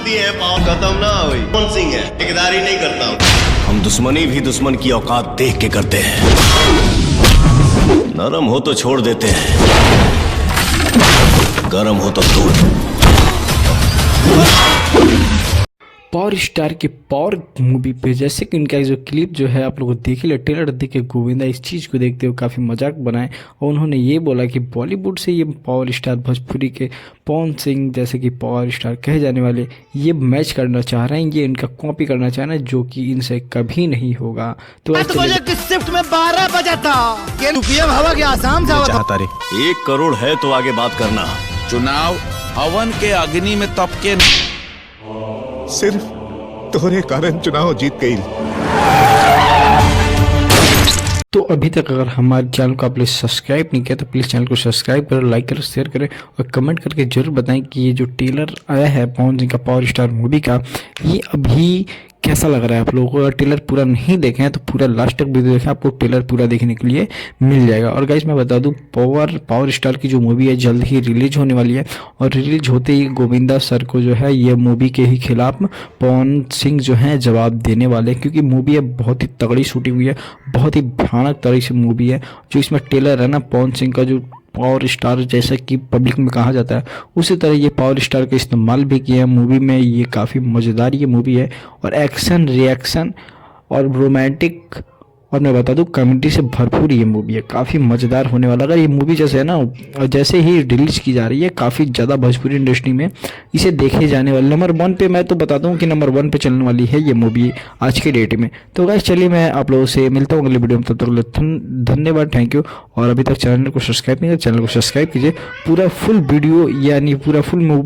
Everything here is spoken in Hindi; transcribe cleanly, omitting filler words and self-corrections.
दिए हैं पाँव खत्म ना हुई। कौन सिंह है, ठेकेदारी नहीं करता हूँ। हम दुश्मनी भी दुश्मन की औकात देख के करते हैं। नरम हो तो छोड़ देते हैं, गरम हो तो तोड़। पावर स्टार की पावर मूवी पे जैसे कि उनका जो क्लिप जो है आप लोग देख ले, ट्रेलर देख के गोविंदा इस चीज़ को देखते हुए काफ़ी मजाक बनाए और उन्होंने ये बोला कि बॉलीवुड से ये पावर स्टार भोजपुरी के पवन सिंह जैसे कि पावर स्टार कहे जाने वाले ये मैच करना चाह रहे हैं, ये इनका कॉपी करना चाह रहे हैं, जो कि इनसे कभी नहीं होगा। तो बजे की शिफ्ट में 12 बजा था हवा के आसाम चाहता रे 1 करोड़ है तो आगे बात करना। चुनाव हवन के अग्नि में तपके सिर्फ तोहरे कारण चुनाव जीत गई। तो अभी तक अगर हमारे चैनल को आप लोग सब्सक्राइब नहीं किया तो प्लीज़ चैनल को सब्सक्राइब करो, लाइक करो, शेयर करें और कमेंट करके जरूर बताएं कि ये जो ट्रेलर आया है पवन सिंह का पावर स्टार मूवी का, ये अभी कैसा लग रहा है आप लोगों को। अगर ट्रेलर पूरा नहीं देखे हैं तो पूरा लास्ट तक वीडियो देखें, आपको ट्रेलर पूरा देखने के लिए मिल जाएगा। और गाइस मैं बता दूं पावर स्टार की जो मूवी है जल्द ही रिलीज होने वाली है और रिलीज होते ही गोविंदा सर को जो है ये मूवी के ही खिलाफ पवन सिंह जो है जवाब देने वाले हैं, क्योंकि मूवी है बहुत ही तगड़ी शूटिंग हुई है, बहुत ही भयानक तरह से मूवी है। जो इसमें ट्रेलर है ना पवन सिंह का जो पावर स्टार जैसा कि पब्लिक में कहा जाता है उसी तरह ये पावर स्टार का इस्तेमाल भी किया है मूवी में। ये काफ़ी मज़ेदार ये मूवी है और एक्शन रिएक्शन और रोमांटिक और मैं बता दूं कॉमेडी से भरपूर ये मूवी है, काफ़ी मज़ेदार होने वाला। अगर ये मूवी जैसे है ना जैसे ही रिलीज की जा रही है काफ़ी ज़्यादा भोजपुरी इंडस्ट्री में इसे देखे जाने वाले नंबर 1 पे मैं तो बताता हूँ कि नंबर 1 पे चलने वाली है ये मूवी आज के डेट में। तो गाइस चलिए मैं आप लोगों से मिलता हूँ अगले वीडियो में, तब तक धन्यवाद, थैंक यू। और अभी तक चैनल को सब्सक्राइब नहीं किया चैनल को सब्सक्राइब कीजिए। पूरा फुल वीडियो यानी पूरा फुल मूवी